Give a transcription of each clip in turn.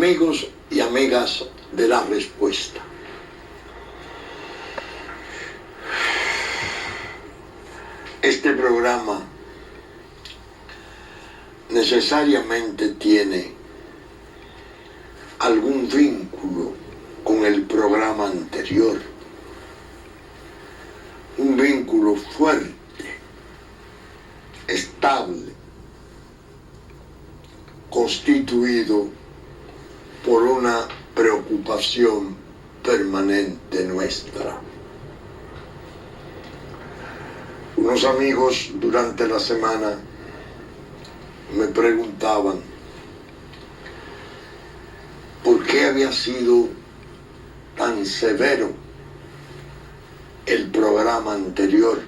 amigos y amigas de La Respuesta. Este programa necesariamente tiene algún vínculo con el programa anterior, un vínculo fuerte, estable, constituido por una preocupación permanente nuestra. Unos amigos durante la semana me preguntaban por qué había sido tan severo el programa anterior,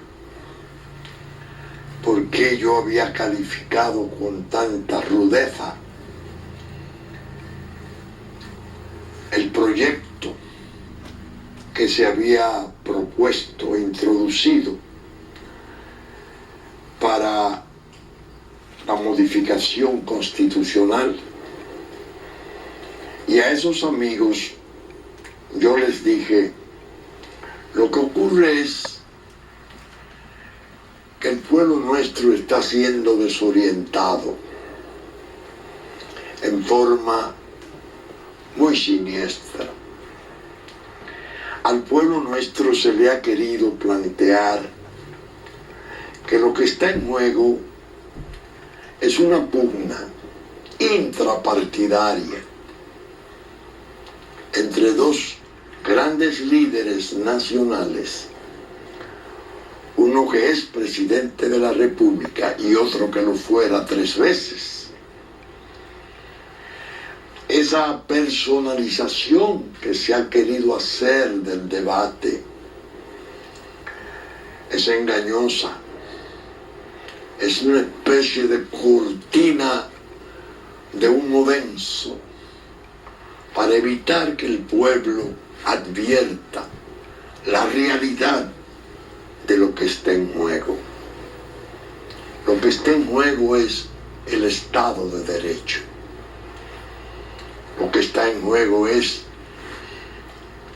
por qué yo había calificado con tanta rudeza el proyecto que se había propuesto e introducido para la modificación constitucional. Y a esos amigos yo les dije, lo que ocurre es que el pueblo nuestro está siendo desorientado en forma muy siniestra. Al pueblo nuestro se le ha querido plantear que lo que está en juego es una pugna intrapartidaria entre dos grandes líderes nacionales, uno que es presidente de la República y otro que lo fuera 3 veces. Esa personalización que se ha querido hacer del debate es engañosa. Es una especie de cortina de humo denso para evitar que el pueblo advierta la realidad de lo que está en juego. Lo que está en juego es el Estado de Derecho. Lo que está en juego es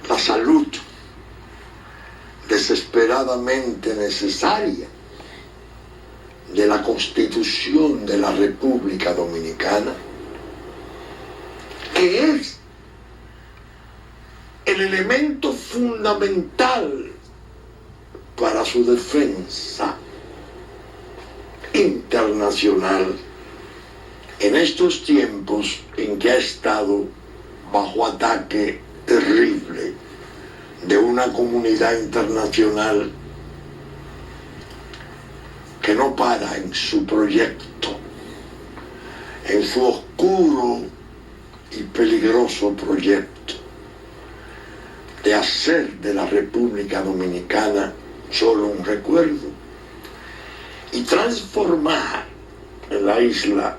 la salud desesperadamente necesaria de la Constitución de la República Dominicana, que es el elemento fundamental para su defensa internacional en estos tiempos en que ha estado bajo ataque terrible de una comunidad internacional que no para en su proyecto, en su oscuro y peligroso proyecto de hacer de la República Dominicana solo un recuerdo y transformar en la isla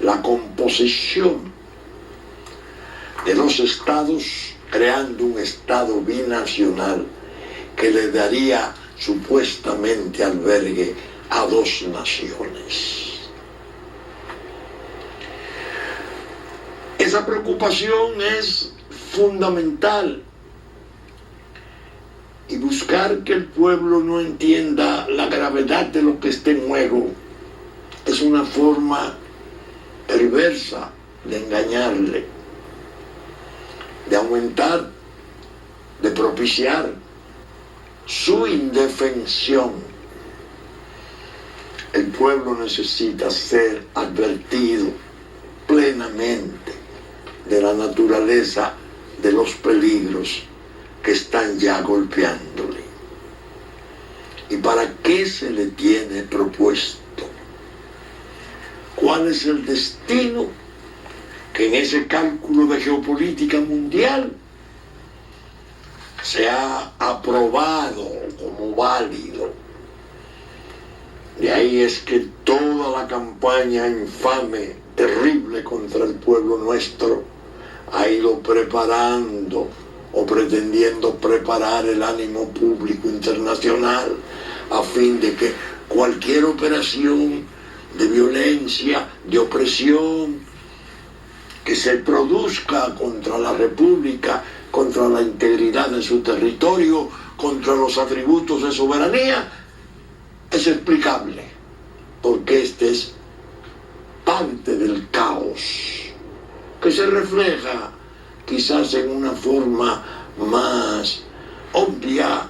la composición de 2 estados, creando un estado binacional que le daría supuestamente albergue a 2 naciones. Esa preocupación es fundamental, y buscar que el pueblo no entienda la gravedad de lo que está en juego es una forma perversa de engañarle, de aumentar, de propiciar su indefensión. El pueblo necesita ser advertido plenamente de la naturaleza de los peligros que están ya golpeándole. ¿Y para qué se le tiene propuesto? ¿Cuál es el destino que en ese cálculo de geopolítica mundial se ha aprobado como válido? De ahí es que toda la campaña infame, terrible contra el pueblo nuestro ha ido preparando o pretendiendo preparar el ánimo público internacional a fin de que cualquier operación de violencia, de opresión, que se produzca contra la República, contra la integridad de su territorio, contra los atributos de soberanía, es explicable, porque este es parte del caos, que se refleja quizás en una forma más obvia,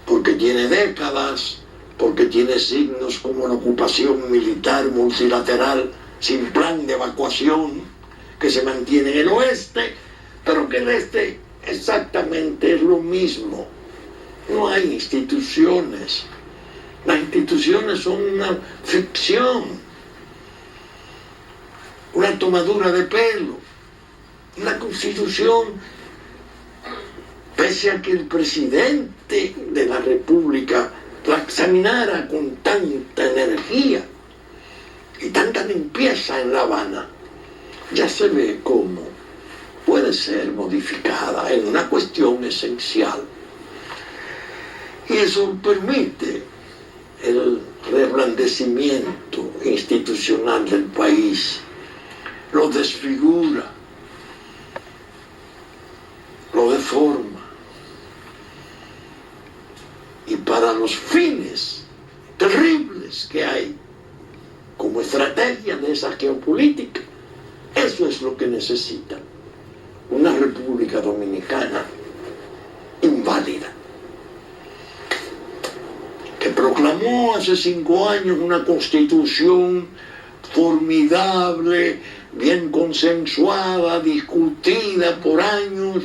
porque tiene décadas, porque tiene signos como la ocupación militar multilateral sin plan de evacuación que se mantiene en el oeste, pero que el este exactamente es lo mismo. No hay instituciones. Las instituciones son una ficción, una tomadura de pelo. La Constitución, pese a que el presidente de la República la examinara con tanta energía y tanta limpieza en La Habana, ya se ve cómo puede ser modificada en una cuestión esencial. Y eso permite el reblandecimiento institucional del país, lo desfigura, lo deforma. Y para los fines terribles que hay como estrategia de esa geopolítica, eso es lo que necesita una República Dominicana inválida, que proclamó hace 5 años una constitución formidable, bien consensuada, discutida por años,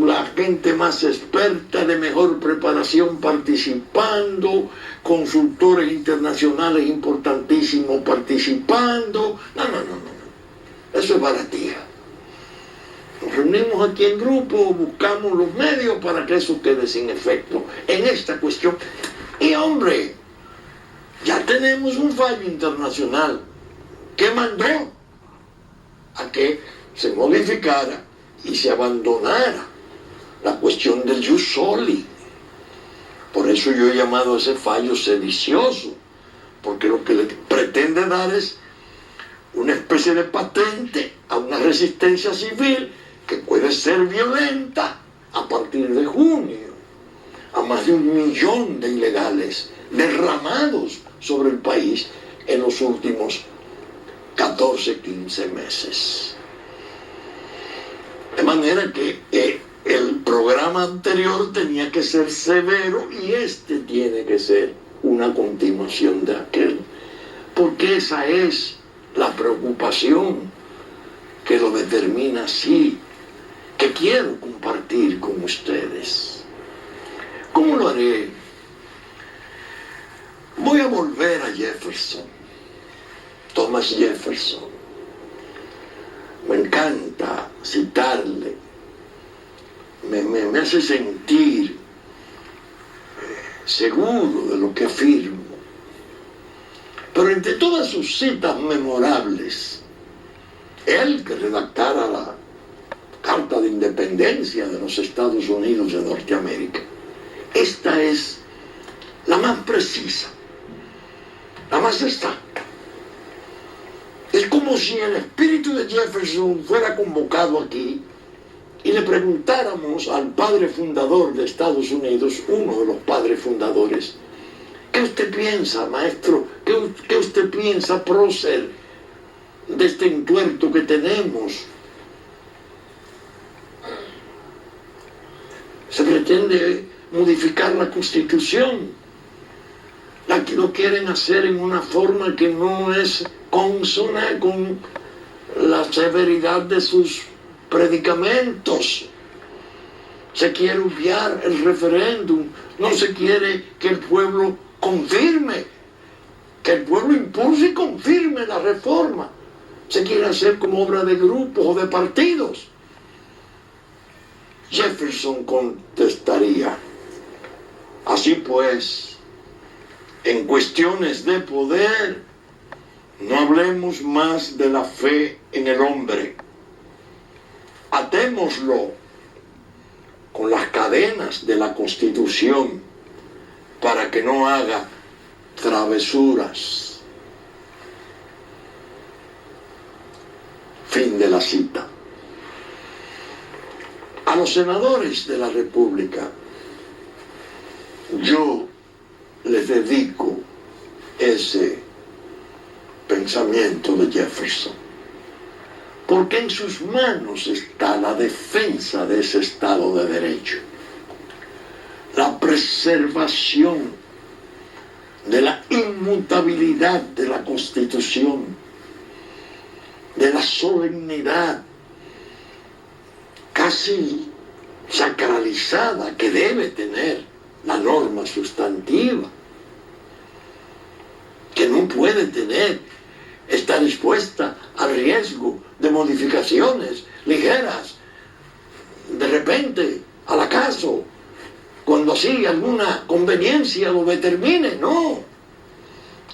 la gente más experta, de mejor preparación participando, consultores internacionales importantísimos participando. No. Eso es baratija. Nos reunimos aquí en grupo, buscamos los medios para que eso quede sin efecto en esta cuestión. Y hombre, ya tenemos un fallo internacional que mandó a que se modificara y se abandonara la cuestión del jus soli. Por eso yo he llamado a ese fallo sedicioso, porque lo que le pretende dar es una especie de patente a una resistencia civil que puede ser violenta a partir de junio, a más de 1 millón de ilegales derramados sobre el país en los últimos 14, 15 meses. De manera que el programa anterior tenía que ser severo y este tiene que ser una continuación de aquel, porque esa es la preocupación que lo determina así, que quiero compartir con ustedes. ¿Cómo lo haré? Voy a volver a Jefferson, Thomas Jefferson. Me encanta citarle, me hace sentir seguro de lo que afirmo. Pero entre todas sus citas memorables, él que redactara la Carta de Independencia de los Estados Unidos de Norteamérica, esta es la más precisa, la más exacta. Es como si el espíritu de Jefferson fuera convocado aquí y le preguntáramos al padre fundador de Estados Unidos, uno de los padres fundadores, ¿qué usted piensa, maestro? ¿Qué usted piensa, prócer, de este entuerto que tenemos? Se pretende modificar la Constitución. Lo quieren hacer en una forma que no es consona con la severidad de sus predicamentos. Se quiere obviar el referéndum, no se quiere que el pueblo confirme, que el pueblo impulse y confirme la reforma. Se quiere hacer como obra de grupos o de partidos. Jefferson contestaría: así pues, en cuestiones de poder, no hablemos más de la fe en el hombre. Atémoslo con las cadenas de la Constitución para que no haga travesuras. Fin de la cita. A los senadores de la República, yo les dedico ese pensamiento de Jefferson, porque en sus manos está la defensa de ese Estado de Derecho, la preservación de la inmutabilidad de la Constitución, de la solemnidad casi sacralizada que debe tener la norma sustantiva, que no puede tener, está dispuesta al riesgo de modificaciones ligeras, de repente, al acaso, cuando así alguna conveniencia lo determine. No,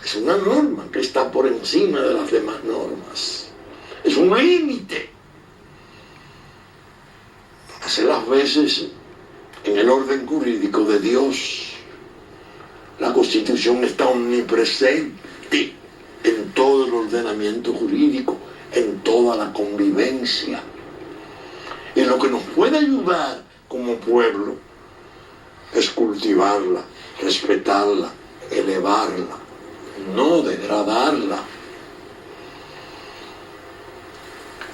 es una norma que está por encima de las demás normas, es un límite. Hace las veces en el orden jurídico de Dios, la Constitución está omnipresente en todo el ordenamiento jurídico, en toda la convivencia. Y lo que nos puede ayudar como pueblo es cultivarla, respetarla, elevarla, no degradarla.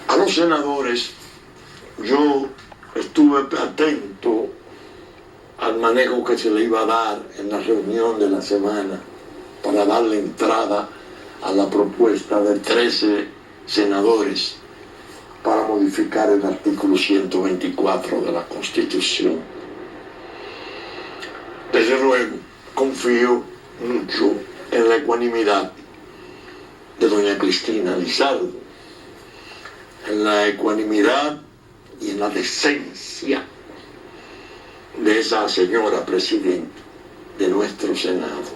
A los senadores, yo estuve atento al manejo que se le iba a dar en la reunión de la semana para darle entrada a la propuesta de 13 senadores para modificar el artículo 124 de la Constitución. Desde luego, confío mucho en la ecuanimidad de doña Cristina Lizardo, en la ecuanimidad y en la decencia de esa señora presidenta de nuestro Senado.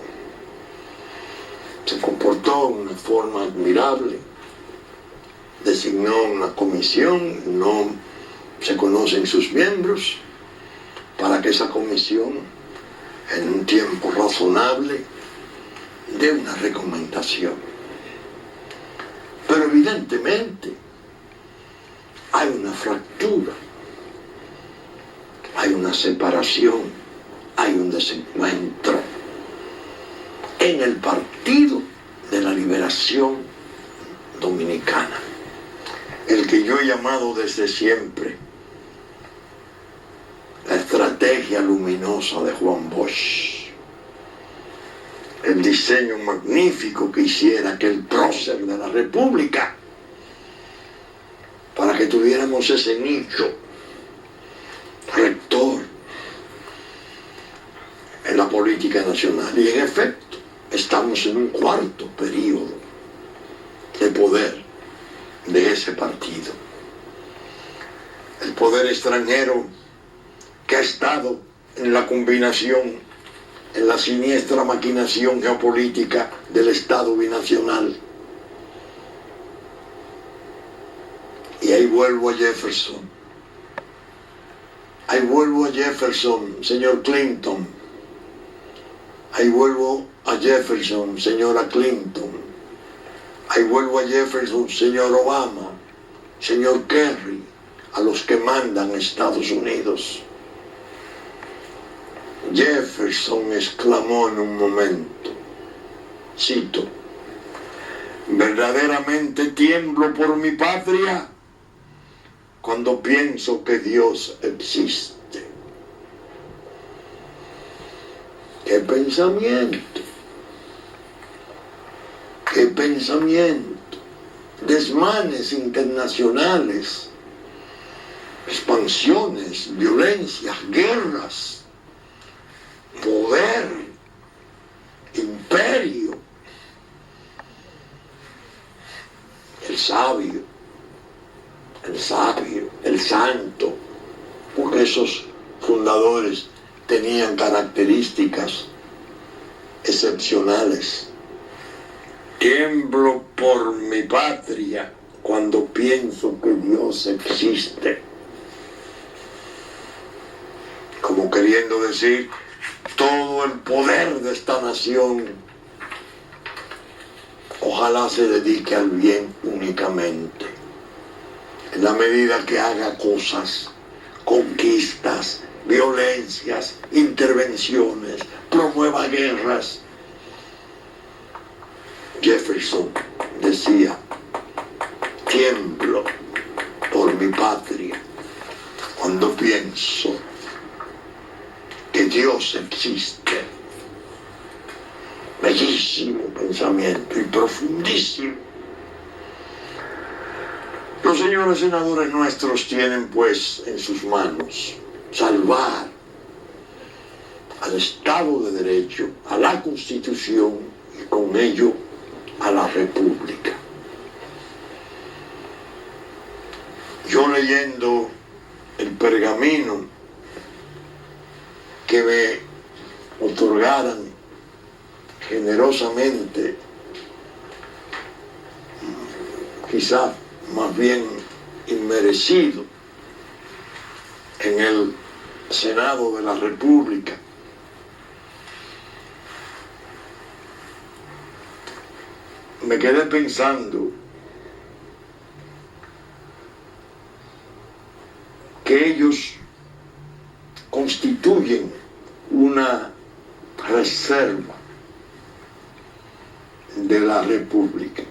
Se comportó de una forma admirable, designó una comisión, no se conocen sus miembros, para que esa comisión, en un tiempo razonable, dé una recomendación. Pero evidentemente hay una fractura, hay una separación, hay un desencuentro en el Partido de la Liberación Dominicana, el que yo he llamado desde siempre la estrategia luminosa de Juan Bosch, el diseño magnífico que hiciera aquel prócer de la República para que tuviéramos ese nicho rector en la política nacional. Y en efecto, estamos en un cuarto periodo de poder de ese partido. El poder extranjero que ha estado en la combinación, en la siniestra maquinación geopolítica del Estado binacional. Y ahí vuelvo a Jefferson. Ahí vuelvo a Jefferson, señor Clinton. Ahí vuelvo a Jefferson, señora Clinton. Ahí vuelvo a Jefferson, señor Obama, señor Kerry, a los que mandan a Estados Unidos. Jefferson exclamó en un momento, cito: verdaderamente tiemblo por mi patria cuando pienso que Dios existe. ¡Qué pensamiento! ¡Qué pensamiento! Desmanes internacionales, expansiones, violencias, guerras, poder, imperio. El sabio, el santo, porque esos fundadores tenían características excepcionales. Tiemblo por mi patria cuando pienso que Dios existe. Como queriendo decir, todo el poder de esta nación ojalá se dedique al bien únicamente. en la medida que haga cosas, conquistas, violencias, intervenciones, promueva guerras. Jefferson decía: tiemblo por mi patria cuando pienso que Dios existe. Bellísimo pensamiento y profundísimo. Los señores senadores nuestros tienen pues en sus manos salvar al Estado de Derecho, a la Constitución y con ello a la República. Yo leyendo el pergamino que me otorgaran generosamente, quizás más bien inmerecido, en el Senado de la República, me quedé pensando que ellos constituyen una reserva de la República.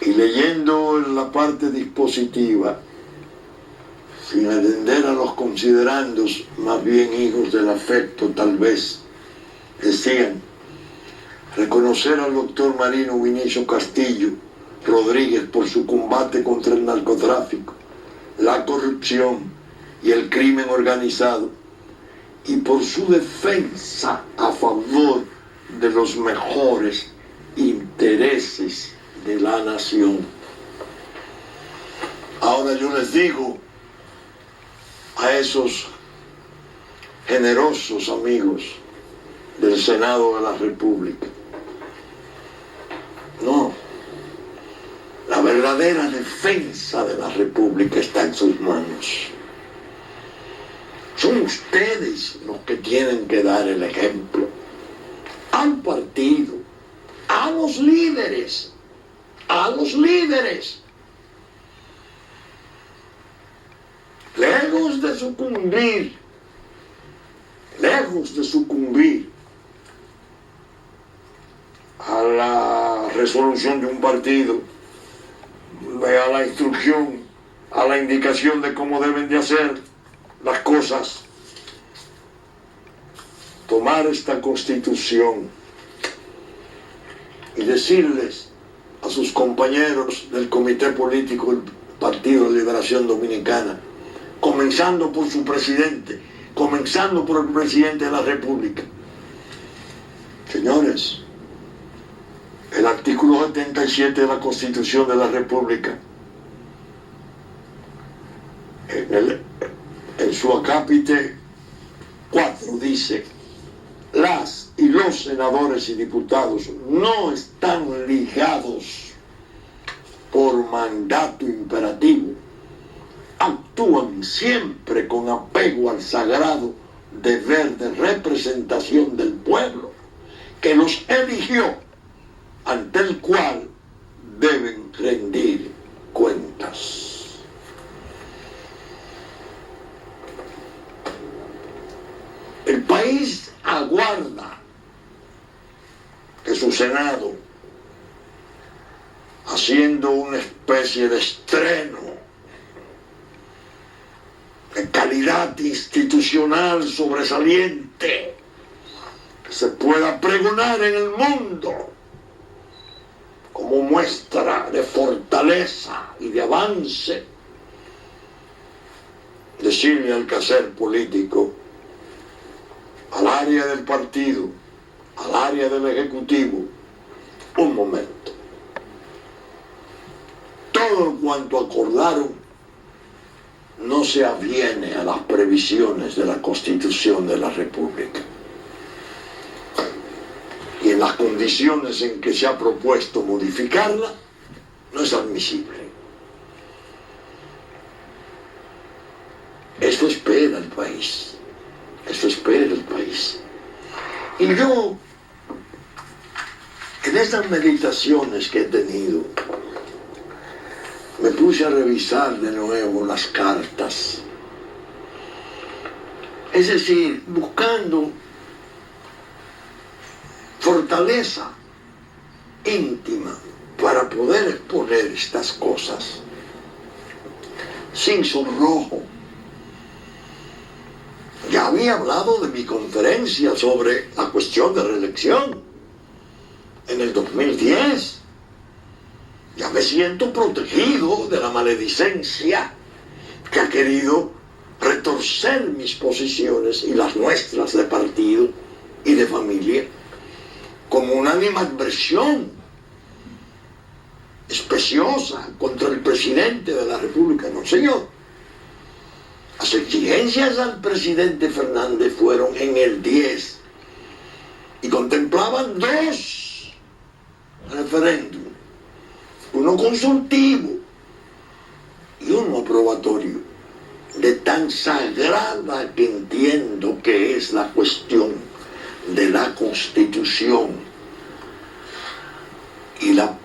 Y leyendo en la parte dispositiva, sin atender a los considerandos, más bien hijos del afecto tal vez, decían: reconocer al doctor Marino Vinicio Castillo Rodríguez por su combate contra el narcotráfico, la corrupción y el crimen organizado, y por su defensa a favor de los mejores intereses de la nación. Ahora yo les digo a esos generosos amigos del Senado de la República: no, la verdadera defensa de la República está en sus manos. Son ustedes los que tienen que dar el ejemplo al partido, a los líderes, lejos de sucumbir a la resolución de un partido, a la instrucción, a la indicación de cómo deben de hacer las cosas. Tomar esta Constitución y decirles a sus compañeros del Comité Político del Partido de Liberación Dominicana, comenzando por su presidente, comenzando por el presidente de la República: señores, el artículo 77 de la Constitución de la República, en su acápite 4 dice: las y los senadores y diputados no están ligados por mandato imperativo, actúan siempre con apego al sagrado deber de representación del pueblo que los eligió, ante el cual deben rendir cuentas. El país aguarda que su Senado, haciendo una especie de estreno de calidad institucional sobresaliente, que se pueda pregonar en el mundo como muestra de fortaleza y de avance, decirle al quehacer político, al área del partido, al área del ejecutivo: un momento, todo cuanto acordaron no se aviene a las previsiones de la Constitución de la República, y en las condiciones en que se ha propuesto modificarla, no es admisible. Eso espera el país. Eso espera el país. Y yo, en estas meditaciones que he tenido, me puse a revisar de nuevo las cartas. Es decir, buscando fortaleza íntima para poder exponer estas cosas sin sonrojo. Ya había hablado de mi conferencia sobre la cuestión de reelección en el 2010. Ya me siento protegido de la maledicencia que ha querido retorcer mis posiciones y las nuestras de partido y de familia como una animadversión especiosa contra el presidente de la República. No, señor. Las exigencias al presidente Fernández fueron en el 10 y contemplaban 2 referéndums, uno consultivo y uno aprobatorio, de tan sagrada que entiendo que es la cuestión de la Constitución y la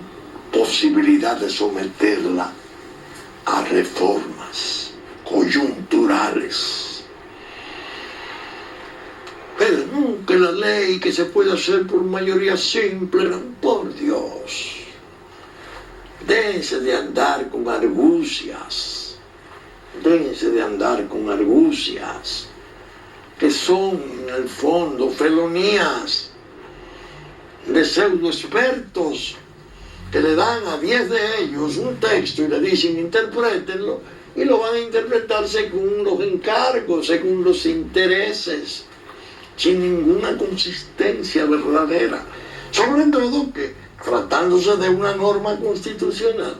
posibilidad de someterla a reformas coyunturales. Pero nunca la ley que se puede hacer por mayoría simple, no, por Dios. Déjense de andar con argucias. Déjense de andar con argucias, que son en el fondo felonías de pseudo expertos que le dan a 10 de ellos un texto y le dicen interprétenlo, y lo van a interpretar según los encargos, según los intereses, sin ninguna consistencia verdadera. Sobre todo que, tratándose de una norma constitucional,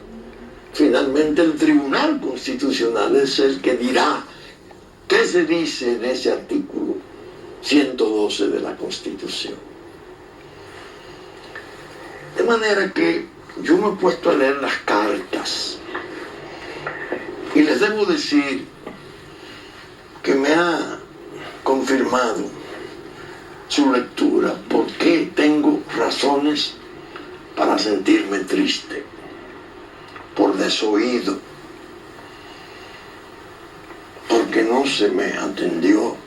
finalmente el Tribunal Constitucional es el que dirá qué se dice en ese artículo 112 de la Constitución. De manera que yo me he puesto a leer las cartas y les debo decir que me ha confirmado su lectura, porque tengo razones para sentirme triste, por desoído, porque no se me atendió,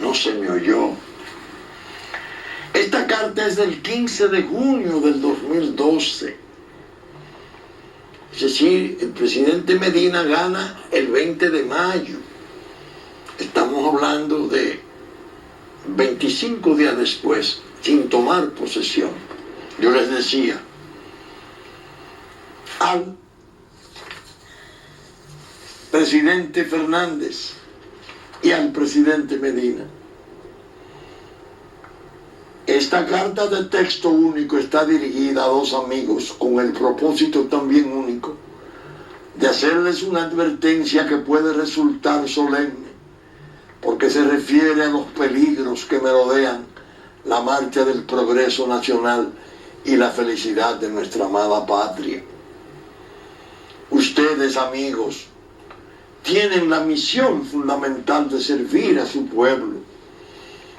no se me oyó. Esta carta es del 15 de junio del 2012. Es decir, el presidente Medina gana el 20 de mayo. Estamos hablando de 25 días después, sin tomar posesión. Yo les decía al presidente Fernández y al presidente Medina: esta carta de texto único está dirigida a 2 amigos con el propósito también único de hacerles una advertencia que puede resultar solemne, porque se refiere a los peligros que merodean la marcha del progreso nacional y la felicidad de nuestra amada patria. Ustedes, amigos, tienen la misión fundamental de servir a su pueblo.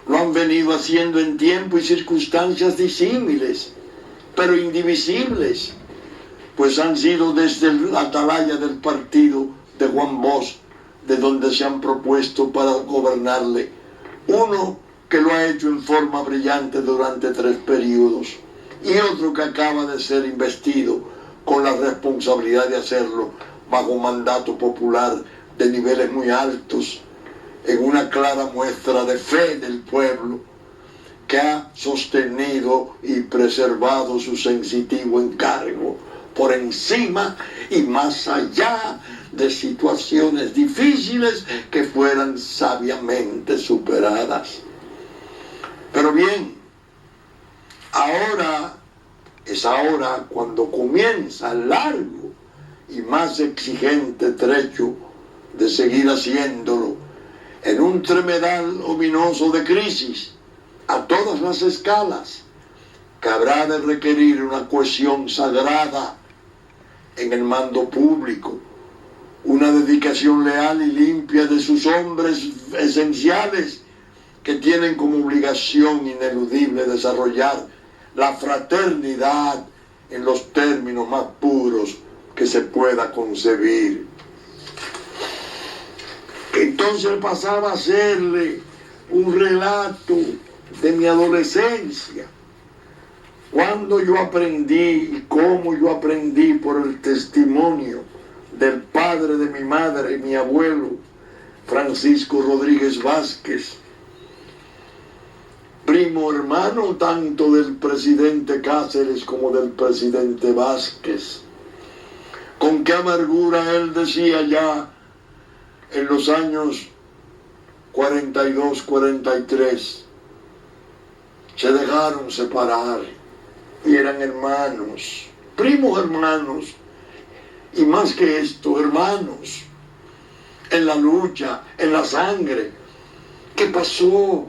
Lo han venido haciendo en tiempo y circunstancias disímiles, pero indivisibles, pues han sido desde la atalaya del partido de Juan Bosch, de donde se han propuesto para gobernarle, uno que lo ha hecho en forma brillante durante 3 periodos, y otro que acaba de ser investido con la responsabilidad de hacerlo bajo mandato popular de niveles muy altos, en una clara muestra de fe del pueblo que ha sostenido y preservado su sensitivo encargo por encima y más allá de situaciones difíciles que fueran sabiamente superadas. Pero bien, ahora es ahora cuando comienza el largo y más exigente trecho de seguir haciéndolo en un tremedal ominoso de crisis a todas las escalas, que habrá de requerir una cohesión sagrada en el mando público, una dedicación leal y limpia de sus hombres esenciales, que tienen como obligación ineludible desarrollar la fraternidad en los términos más puros que se pueda concebir. Entonces pasaba a hacerle un relato de mi adolescencia, cuando yo aprendí y cómo yo aprendí por el testimonio del padre de mi madre y mi abuelo, Francisco Rodríguez Vázquez, primo hermano tanto del presidente Cáceres como del presidente Vázquez. Con qué amargura él decía ya en los años 42, 43, se dejaron separar y eran hermanos, primos hermanos, y más que esto, hermanos, en la lucha, en la sangre. ¿Qué pasó?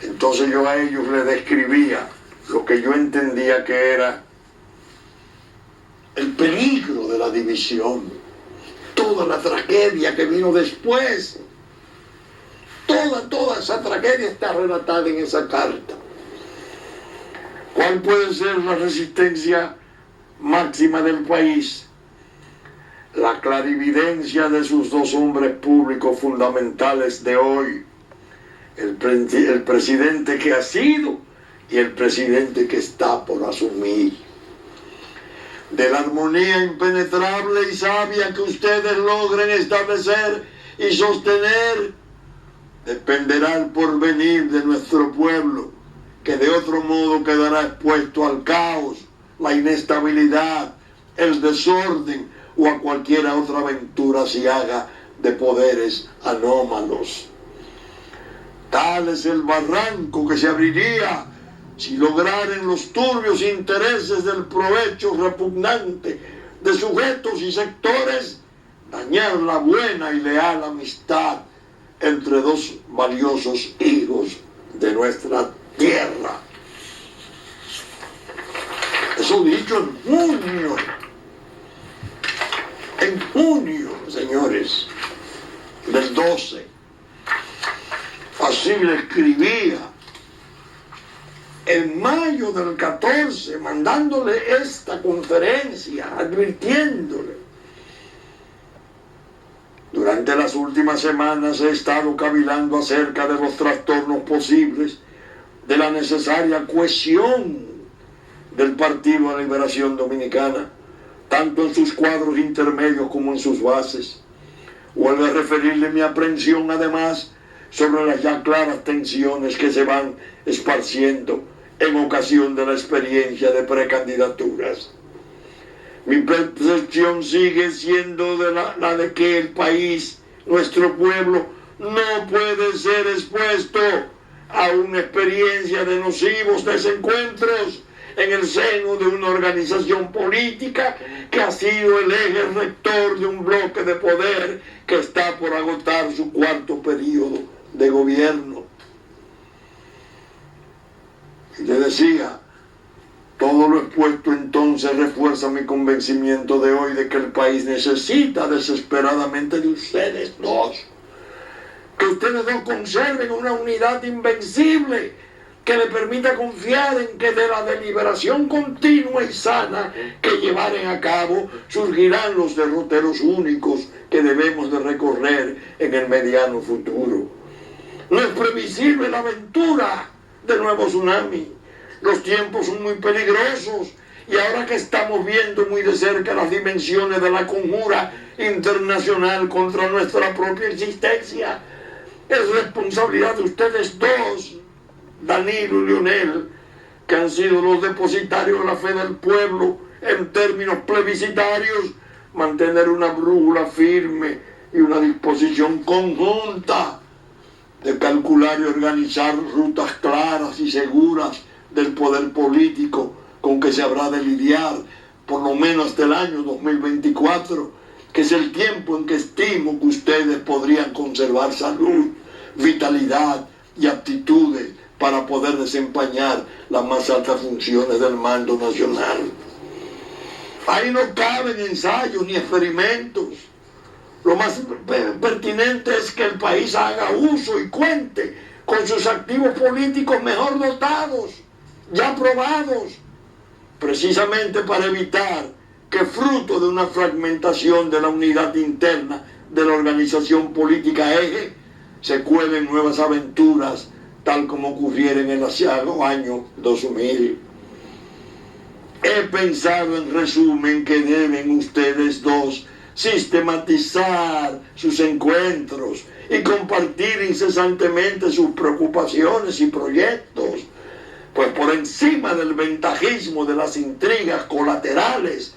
Entonces yo a ellos les describía lo que yo entendía que era el peligro de la división, toda la tragedia que vino después, toda esa tragedia está relatada en esa carta. ¿Cuál puede ser la resistencia máxima del país? La clarividencia de sus dos hombres públicos fundamentales de hoy, el presidente que ha sido y el presidente que está por asumir. De la armonía impenetrable y sabia que ustedes logren establecer y sostener, dependerá el porvenir de nuestro pueblo, que de otro modo quedará expuesto al caos, la inestabilidad, el desorden o a cualquier otra aventura si haga de poderes anómalos. Tal es el barranco que se abriría si lograren los turbios intereses del provecho repugnante de sujetos y sectores dañar la buena y leal amistad entre dos valiosos hijos de nuestra tierra. Eso dicho en junio, señores, del 12. Así le escribía. En mayo del 14, mandándole esta conferencia, advirtiéndole. Durante las últimas semanas he estado cavilando acerca de los trastornos posibles de la necesaria cohesión del Partido de la Liberación Dominicana, tanto en sus cuadros intermedios como en sus bases. Vuelvo a referirle mi aprensión además sobre las ya claras tensiones que se van esparciendo en ocasión de la experiencia de precandidaturas. Mi percepción sigue siendo la de que el país, nuestro pueblo, no puede ser expuesto a una experiencia de nocivos desencuentros en el seno de una organización política que ha sido el eje rector de un bloque de poder que está por agotar su cuarto periodo de gobierno. Y le decía, todo lo expuesto entonces refuerza mi convencimiento de hoy de que el país necesita desesperadamente de ustedes dos. Que ustedes dos conserven una unidad invencible que le permita confiar en que de la deliberación continua y sana que llevaren a cabo surgirán los derroteros únicos que debemos de recorrer en el mediano futuro. No es previsible la aventura de nuevo tsunami. Los tiempos son muy peligrosos y ahora que estamos viendo muy de cerca las dimensiones de la conjura internacional contra nuestra propia existencia, es responsabilidad de ustedes dos, Danilo y Leonel, que han sido los depositarios de la fe del pueblo en términos plebiscitarios, mantener una brújula firme y una disposición conjunta de calcular y organizar rutas claras y seguras del poder político con que se habrá de lidiar por lo menos hasta el año 2024, que es el tiempo en que estimo que ustedes podrían conservar salud, vitalidad y aptitudes para poder desempeñar las más altas funciones del mando nacional. Ahí no caben ensayos ni experimentos. Lo más pertinente es que el país haga uso y cuente con sus activos políticos mejor dotados, ya aprobados, precisamente para evitar que fruto de una fragmentación de la unidad interna de la organización política eje, se cuelen nuevas aventuras, tal como ocurriera en el año 2000. He pensado en resumen que deben ustedes dos sistematizar sus encuentros y compartir incesantemente sus preocupaciones y proyectos, pues por encima del ventajismo de las intrigas colaterales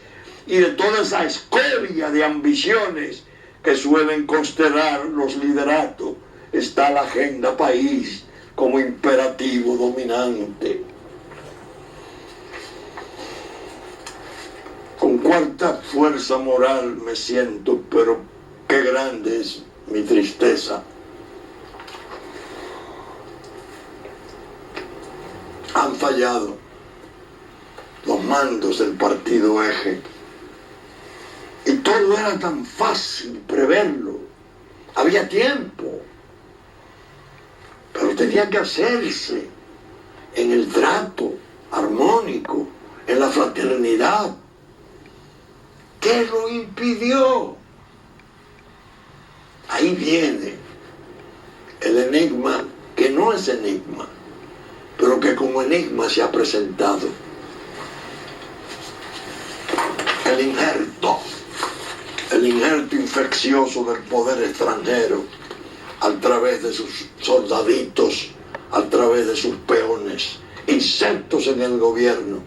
y de toda esa escoria de ambiciones que suelen constelar los lideratos, está la agenda país como imperativo dominante. Con cuarta fuerza moral me siento, pero qué grande es mi tristeza. Han fallado los mandos del partido eje. Y todo era tan fácil preverlo. Había tiempo. Pero tenía que hacerse en el trato armónico, en la fraternidad. ¿Qué lo impidió? Ahí viene el enigma, que no es enigma, pero que como enigma se ha presentado. El injerto infeccioso del poder extranjero, a través de sus soldaditos, a través de sus peones, insertos en el gobierno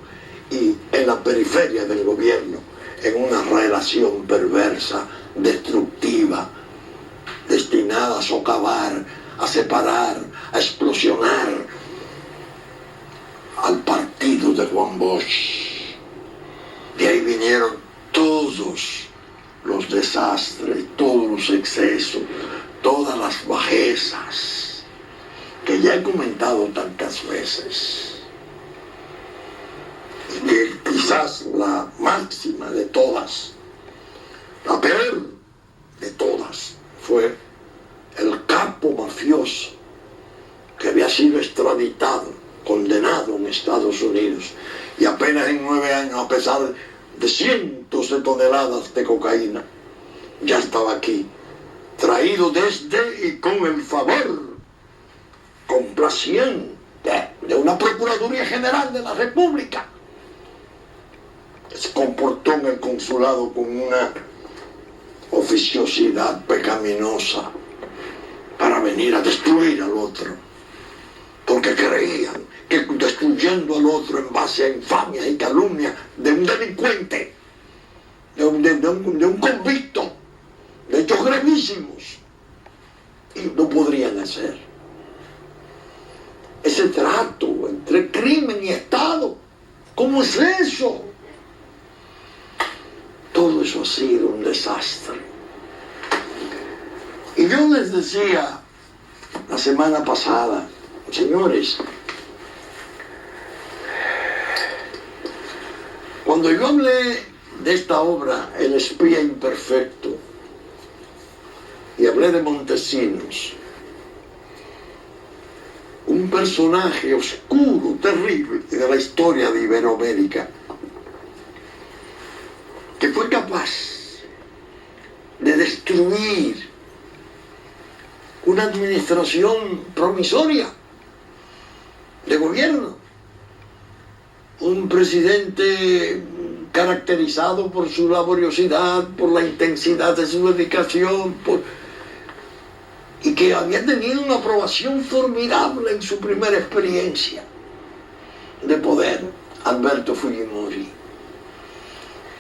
y en la periferia del gobierno, en una relación perversa, destructiva, destinada a socavar, a separar, a explosionar al partido de Juan Bosch. De ahí vinieron todos los desastres, todos los excesos, todas las bajezas que ya he comentado tantas veces. Y que quizás la máxima de todas, la peor de todas, fue el capo mafioso que había sido extraditado, condenado en Estados Unidos, y apenas en 9 años, a pesar de cientos de toneladas de cocaína, ya estaba aquí, traído desde y con el favor complaciente de una Procuraduría General de la República. Se comportó en el consulado con una oficiosidad pecaminosa para venir a destruir al otro, porque creían que destruyendo al otro en base a infamias y calumnias de un delincuente, de un convicto, de hechos gravísimos, y lo podrían hacer. Ese trato entre crimen y Estado, ¿cómo es eso? Todo eso ha sido un desastre. Y yo les decía la semana pasada, señores, cuando yo hablé de esta obra, El espía imperfecto, y hablé de Montesinos, un personaje oscuro, terrible de la historia de Iberoamérica, que fue capaz de destruir una administración provisoria de gobierno, un presidente caracterizado por su laboriosidad, por la intensidad de su dedicación, y que había tenido una aprobación formidable en su primera experiencia de poder, Alberto Fujimori.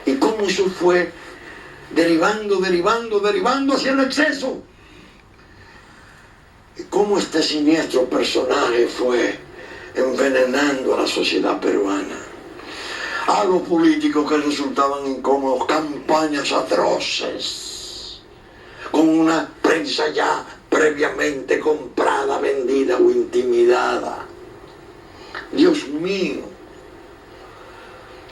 Y cómo eso fue derivando hacia el exceso. Y cómo este siniestro personaje fue envenenando a la sociedad peruana. A los políticos que resultaban incómodos, campañas atroces, con una prensa ya previamente comprada, vendida o intimidada. Dios mío.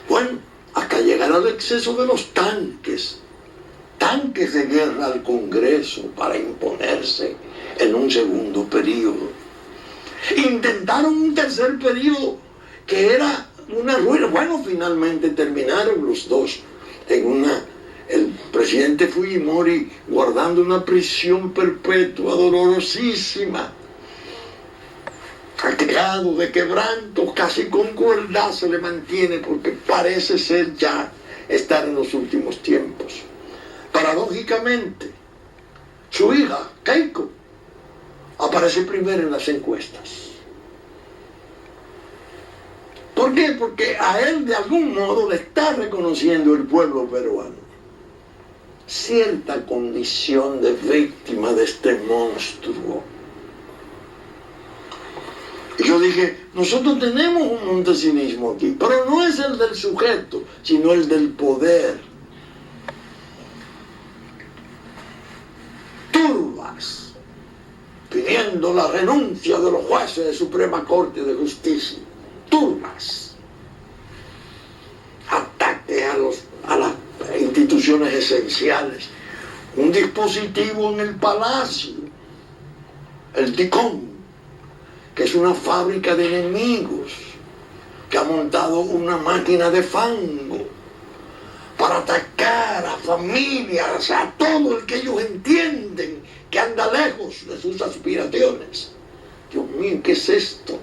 Bueno, hasta llegar al exceso de los tanques de guerra al Congreso para imponerse en un segundo periodo. Intentaron un tercer periodo que era una ruina. Bueno, finalmente terminaron los dos el presidente Fujimori guardando una prisión perpetua dolorosísima, aquejado de quebranto, casi con crueldad se le mantiene porque parece ser ya estar en los últimos tiempos. Paradójicamente, su hija, Keiko, aparece primero en las encuestas. ¿Por qué? Porque a él de algún modo le está reconociendo el pueblo peruano cierta condición de víctima de este monstruo. Y yo dije, nosotros tenemos un montesinismo aquí, pero no es el del sujeto, sino el del poder. Turbas, pidiendo la renuncia de los jueces de Suprema Corte de Justicia. Turbas. Ataque a las instituciones esenciales. Un dispositivo en el Palacio, el TICOM, que es una fábrica de enemigos, que ha montado una máquina de fango para atacar a familias, a todo el que ellos entienden que anda lejos de sus aspiraciones. Dios mío, ¿qué es esto?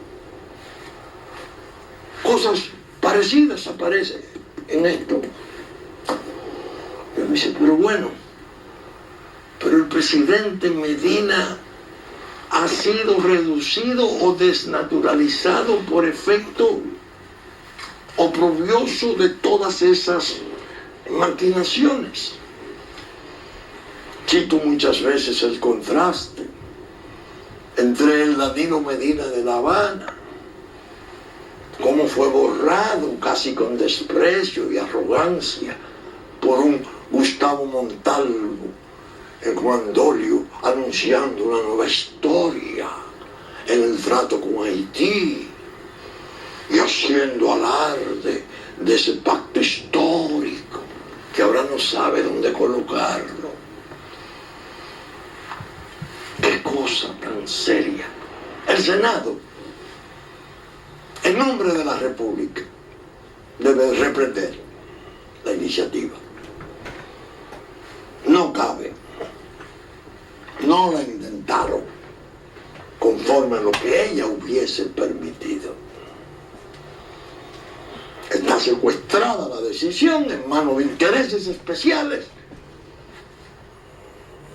Cosas parecidas aparecen en esto. Yo me dice, pero bueno, pero el presidente Medina ha sido reducido o desnaturalizado por efecto oprobioso de todas esas maquinaciones. Cito muchas veces el contraste entre el Danilo Medina de La Habana, cómo fue borrado casi con desprecio y arrogancia por un Gustavo Montalvo en Juan Dolio, anunciando una nueva historia en el trato con Haití y haciendo alarde de ese pacto histórico que ahora no sabe dónde colocarlo. Qué cosa tan seria. El Senado, en nombre de la República, debe reprender la iniciativa. No cabe. No la intentaron conforme a lo que ella hubiese permitido. Está secuestrada la decisión en manos de intereses especiales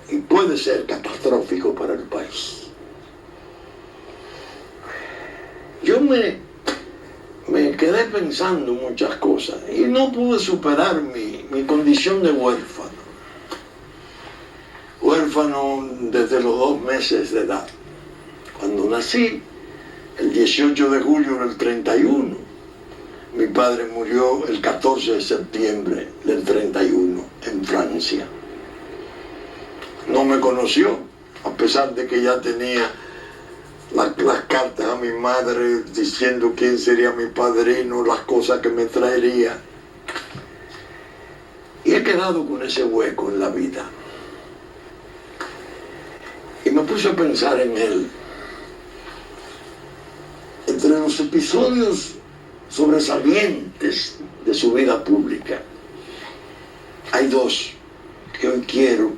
y puede ser catastrófico para el país. Yo me quedé pensando muchas cosas y no pude superar mi condición de huérfano. Huérfano desde los 2 meses de edad. Cuando nací, el 18 de julio del 31, mi padre murió el 14 de septiembre del 31 en Francia. No me conoció, a pesar de que ya tenía las cartas a mi madre diciendo quién sería mi padrino, las cosas que me traería. Y he quedado con ese hueco en la vida. Y me puse a pensar en él. Entre los episodios sobresalientes de su vida pública, hay 2 que hoy quiero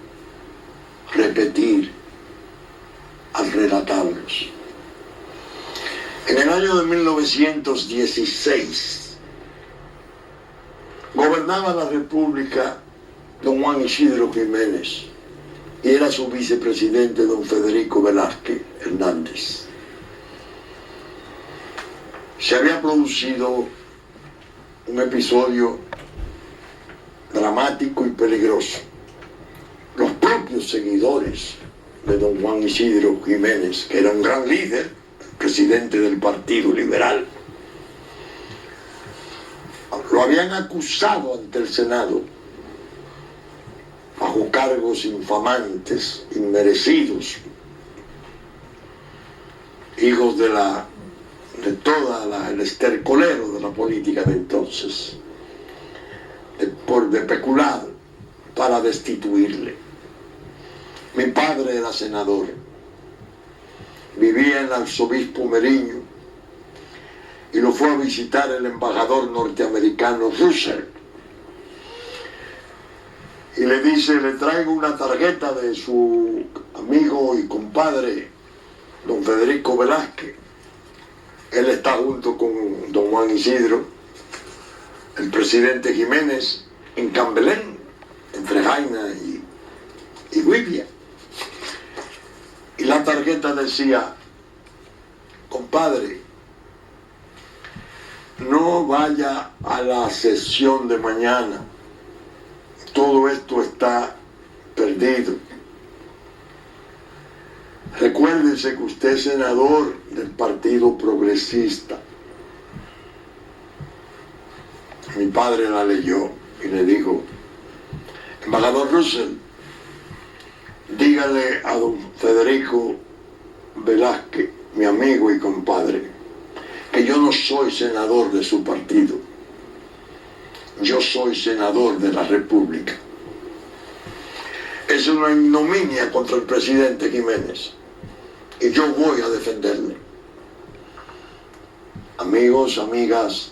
repetir al relatarlos. En el año de 1916, gobernaba la República don Juan Isidro Jiménez y era su vicepresidente don Federico Velázquez Hernández. Se había producido un episodio dramático y peligroso. Los propios seguidores de don Juan Isidro Jiménez, que era un gran líder, presidente del Partido Liberal, lo habían acusado ante el Senado bajo cargos infamantes, inmerecidos, hijos de todo el estercolero de la política de entonces, de peculado para destituirle. Mi padre era senador, vivía en el arzobispo Meriño y lo fue a visitar el embajador norteamericano Russell. le dice, le traigo una tarjeta de su amigo y compadre, don Federico Velázquez. Él está junto con don Juan Isidro, el presidente Jiménez, en Cambelén, entre Jaina y Guivia. Y la tarjeta decía, compadre, no vaya a la sesión de mañana, todo esto está perdido. Recuérdese que usted es senador del Partido Progresista. Mi padre la leyó y le dijo, embajador Russell, dígale a don Federico Velázquez, mi amigo y compadre, que yo no soy senador de su partido. Yo soy senador de la República. Es una ignominia contra el presidente Jiménez y yo voy a defenderle. Amigos, amigas,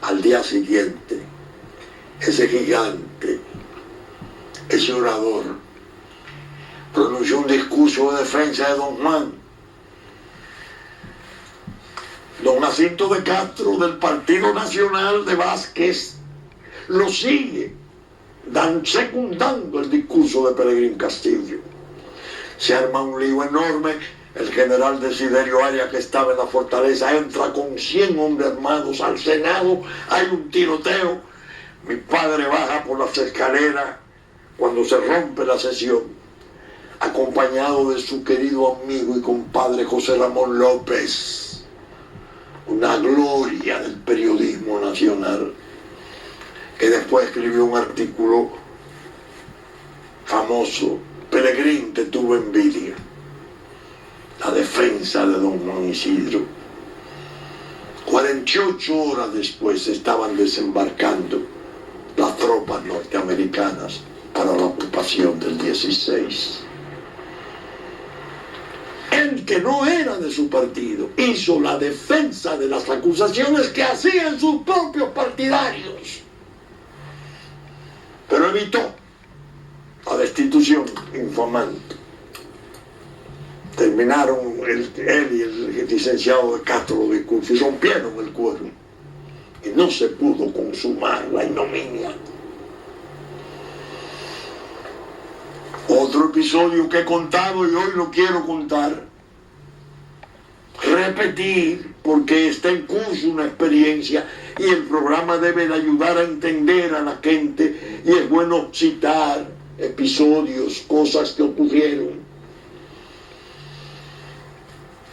al día siguiente, ese gigante, ese orador, pronunció un discurso de defensa de don Juan. Don Jacinto de Castro, del Partido Nacional de Vázquez, lo sigue, secundando el discurso de Pelegrín Castillo. Se arma un lío enorme. El general Desiderio Arias, que estaba en la fortaleza, entra con 100 hombres armados al Senado. Hay un tiroteo. Mi padre baja por las escaleras cuando se rompe la sesión, acompañado de su querido amigo y compadre José Ramón López, una gloria del periodismo nacional, que después escribió un artículo famoso, Pelegrín te tuvo envidia, la defensa de don Juan Isidro. 48 horas después estaban desembarcando las tropas norteamericanas para la ocupación del 16. El que no era de su partido hizo la defensa de las acusaciones que hacían sus propios partidarios, pero evitó la destitución infamante. Terminaron él y el licenciado de Castro de discurso y rompieron el quórum y no se pudo consumar la ignominia. Otro episodio que he contado y hoy lo quiero contar, repetir, porque está en curso una experiencia y el programa debe de ayudar a entender a la gente, y es bueno citar episodios, cosas que ocurrieron.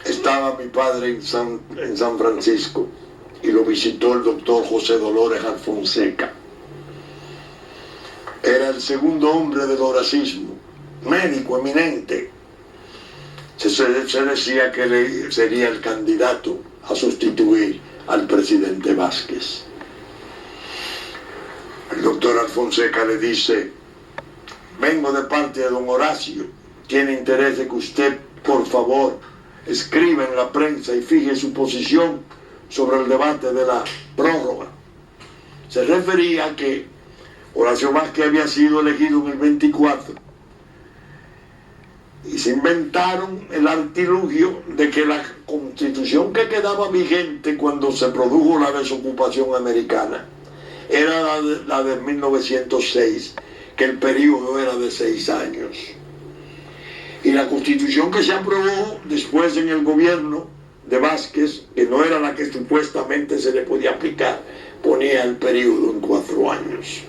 Estaba mi padre en San Francisco y lo visitó el doctor José Dolores Alfonseca. Era el segundo hombre del horacismo, médico eminente. Se decía que él sería el candidato a sustituir al presidente Vázquez. El doctor Alfonseca le dice, vengo de parte de don Horacio, tiene interés de que usted, por favor, escriba en la prensa y fije su posición sobre el debate de la prórroga. Se refería a que Horacio Vázquez había sido elegido en el 24 y se inventaron el artilugio de que la constitución que quedaba vigente cuando se produjo la desocupación americana era la de 1906, que el periodo era de 6 años. Y la constitución que se aprobó después en el gobierno de Vázquez, que no era la que supuestamente se le podía aplicar, ponía el periodo en 4 años.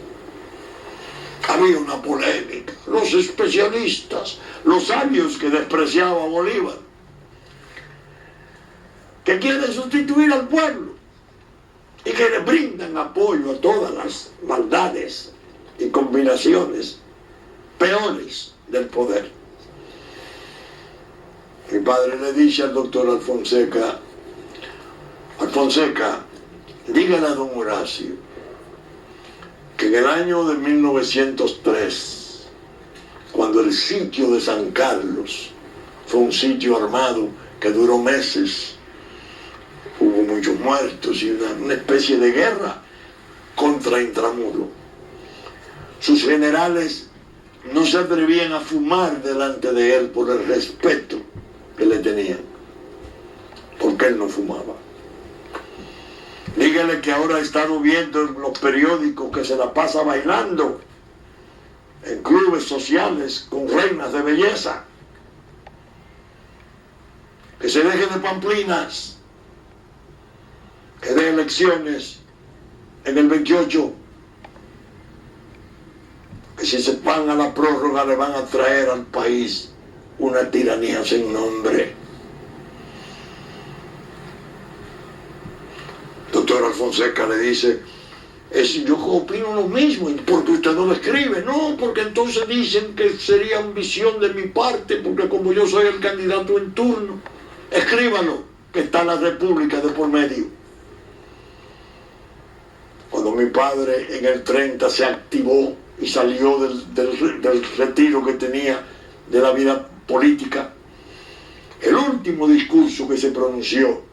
Había una polémica, los especialistas, los sabios que despreciaba a Bolívar, que quieren sustituir al pueblo y que le brindan apoyo a todas las maldades y combinaciones peores del poder. Mi padre le dice al doctor Alfonseca, dígale a don Horacio que en el año de 1903, cuando el sitio de San Carlos fue un sitio armado que duró meses, hubo muchos muertos y una especie de guerra contra Intramuro. Sus generales no se atrevían a fumar delante de él por el respeto que le tenían, porque él no fumaba. Dígale que ahora he estado viendo en los periódicos que se la pasa bailando en clubes sociales con reinas de belleza. Que se deje de pamplinas, que dé elecciones en el 28, que si se van a la prórroga le van a traer al país una tiranía sin nombre. Doctor Alfonseca le dice, yo opino lo mismo, porque usted no lo escribe. No, porque entonces dicen que sería ambición de mi parte, porque como yo soy el candidato en turno, escríbalo, que está la República de por medio. Cuando mi padre en el 30 se activó y salió del retiro que tenía de la vida política, el último discurso que se pronunció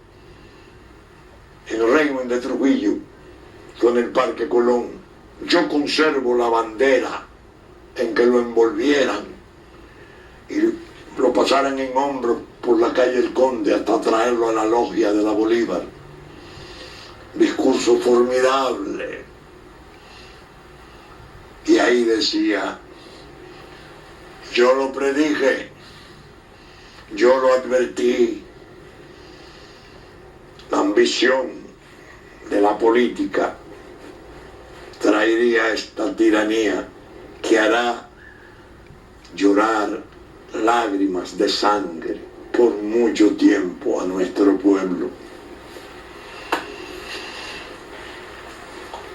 en el régimen de Trujillo fue en el Parque Colón. Yo conservo la bandera en que lo envolvieran y lo pasaran en hombros por la calle El Conde hasta traerlo a la logia de la Bolívar. Discurso formidable. Y ahí decía, yo lo predije, yo lo advertí, la ambición de la política traería esta tiranía que hará llorar lágrimas de sangre por mucho tiempo a nuestro pueblo.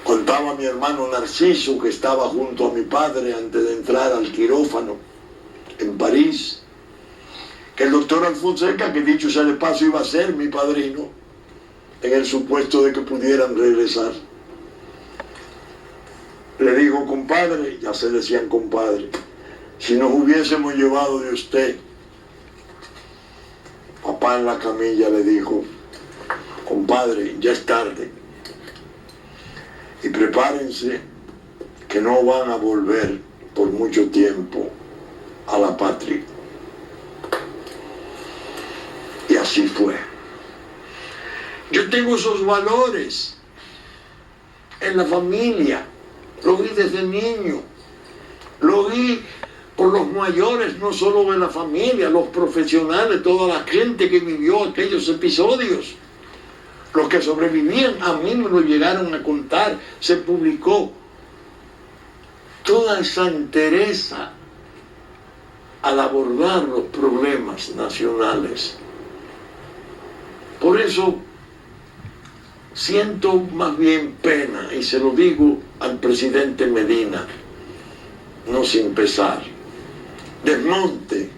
Contaba mi hermano Narciso, que estaba junto a mi padre antes de entrar al quirófano en París, que el doctor Alfonseca, que dicho sea de paso iba a ser mi padrino, en el supuesto de que pudieran regresar. Le digo, compadre, ya se decían compadre, si nos hubiésemos llevado de usted. Papá en la camilla le dijo, compadre, ya es tarde. Y prepárense que no van a volver por mucho tiempo a la patria. Y así fue. Yo tengo esos valores en la familia, lo vi desde niño, lo vi por los mayores, no solo de la familia, los profesionales, toda la gente que vivió aquellos episodios. Los que sobrevivían a mí me lo llegaron a contar, se publicó toda esa entereza al abordar los problemas nacionales. Por eso siento más bien pena, y se lo digo al presidente Medina, no sin pesar, desmonte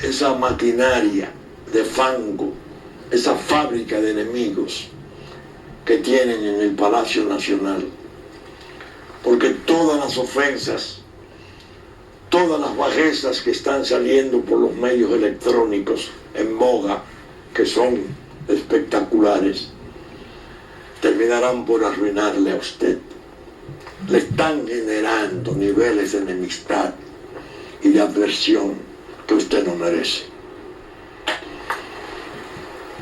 esa maquinaria de fango, esa fábrica de enemigos que tienen en el Palacio Nacional, porque todas las ofensas, todas las bajezas que están saliendo por los medios electrónicos en boga, que son espectaculares, terminarán por arruinarle a usted. Le están generando niveles de enemistad y de adversión que usted no merece.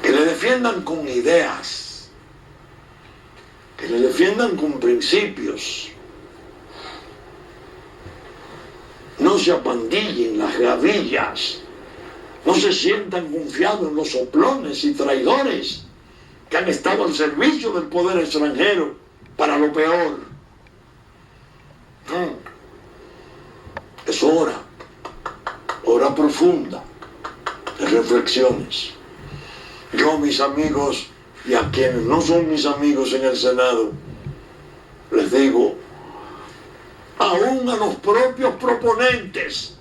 Que le defiendan con ideas, que le defiendan con principios. No se apandillen las gavillas, no se sientan confiados en los soplones y traidores que han estado al servicio del poder extranjero para lo peor. No. Es hora profunda de reflexiones. Yo, mis amigos, y a quienes no son mis amigos en el Senado, les digo, aún a los propios proponentes,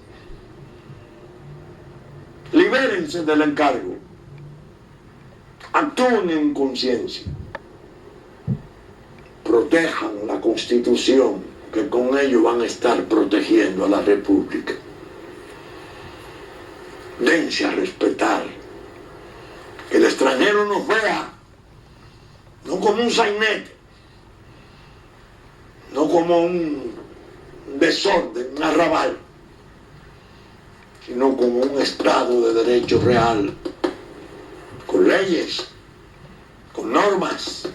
libérense del encargo, actúen en conciencia, protejan la Constitución, que con ello van a estar protegiendo a la República. Dense a respetar, que el extranjero nos vea no como un sainete, no como un desorden, un arrabal, sino como un Estado de derecho real, con leyes, con normas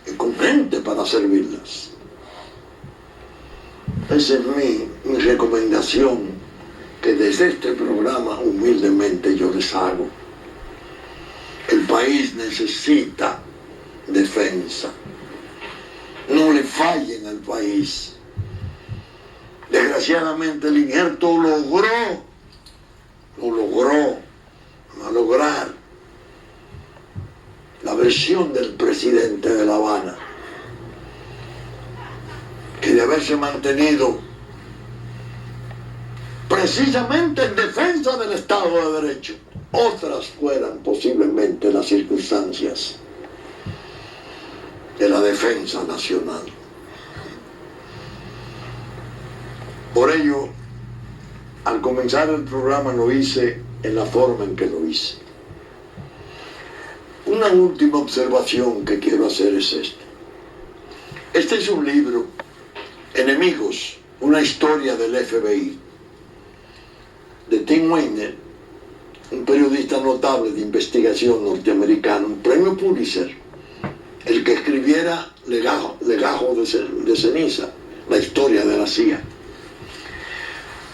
y con gente para servirlas. Esa es mi recomendación que desde este programa humildemente yo les hago. El país necesita defensa. No le fallen al país. Desgraciadamente el injerto logró malograr la versión del presidente de La Habana, que de haberse mantenido precisamente en defensa del Estado de Derecho, otras fueran posiblemente las circunstancias de la defensa nacional. Por ello, al comenzar el programa lo hice en la forma en que lo hice. Una última observación que quiero hacer es esta. Este es un libro, Enemigos, una historia del FBI, de Tim Weiner, un periodista notable de investigación norteamericano, un premio Pulitzer, el que escribiera Legajo de ceniza, la historia de la CIA.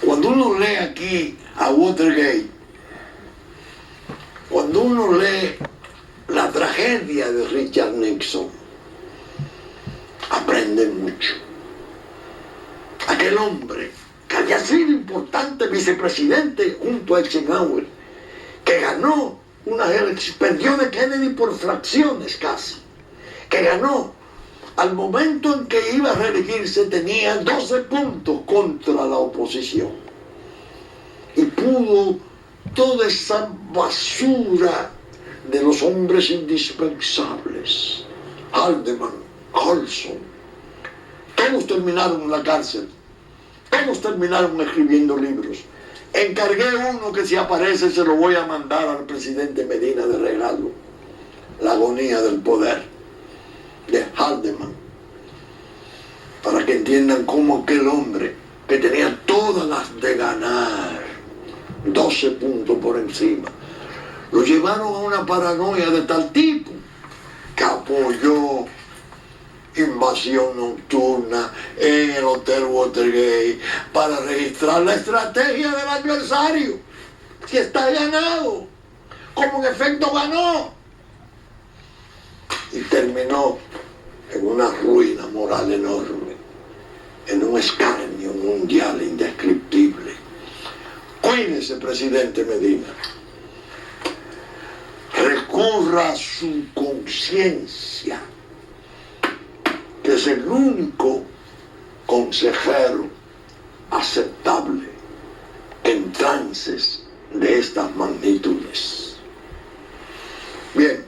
Cuando uno lee aquí a Watergate, cuando uno lee la tragedia de Richard Nixon, aprende mucho. Aquel hombre que había sido importante vicepresidente junto a Eisenhower, que ganó unas elecciones, perdió de Kennedy por fracciones casi, que ganó, al momento en que iba a reelegirse tenía 12 puntos contra la oposición, y pudo toda esa basura de los hombres indispensables, Haldeman, Colson, todos terminaron en la cárcel, todos terminaron escribiendo libros. Encargué uno que si aparece se lo voy a mandar al presidente Medina de regalo, La agonía del poder, de Haldeman, para que entiendan cómo aquel hombre que tenía todas las de ganar, 12 puntos por encima, lo llevaron a una paranoia de tal tipo que apoyó invasión nocturna en el Hotel Watergate para registrar la estrategia del adversario. Si está ganado, como en efecto ganó, y terminó en una ruina moral enorme, en un escarnio mundial indescriptible. Cuídese, presidente Medina. Recurra a su conciencia, que es el único consejero aceptable en trances de estas magnitudes. Bien,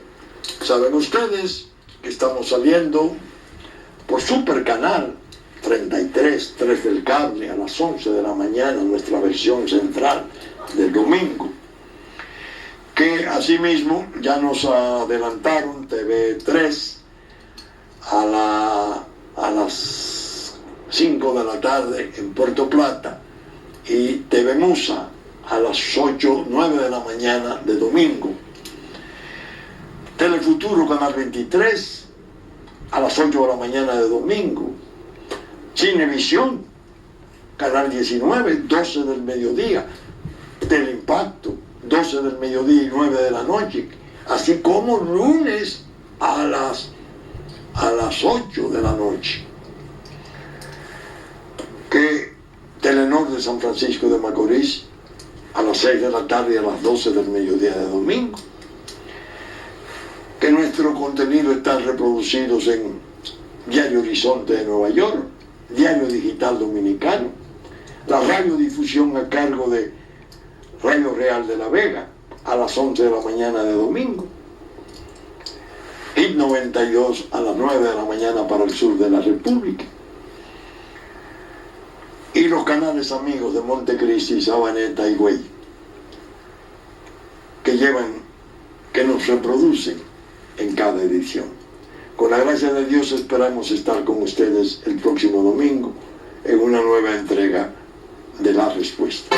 saben ustedes que estamos saliendo por Supercanal 33, 3 del cable, a las 11 de la mañana, nuestra versión central del domingo, que asimismo ya nos adelantaron TV3 a las 5 de la tarde en Puerto Plata, y TV Musa a las 8, 9 de la mañana de domingo. Telefuturo Canal 23 a las 8 de la mañana de domingo. Cinevisión Canal 19, 12 del mediodía. Teleimpacto, 12 del mediodía y 9 de la noche. Así como lunes a las 8 de la noche. Que Telenor de San Francisco de Macorís a las 6 de la tarde y a las 12 del mediodía de domingo. Que nuestros contenidos están reproducidos en Diario Horizonte de Nueva York, Diario Digital Dominicano, la radiodifusión a cargo de Radio Real de La Vega a las 11 de la mañana de domingo, Hit 92 a las 9 de la mañana para el sur de la República, y los canales amigos de Montecristi, Sabaneta y Güey, que nos reproducen en cada edición. Con la gracia de Dios esperamos estar con ustedes el próximo domingo en una nueva entrega de La Respuesta.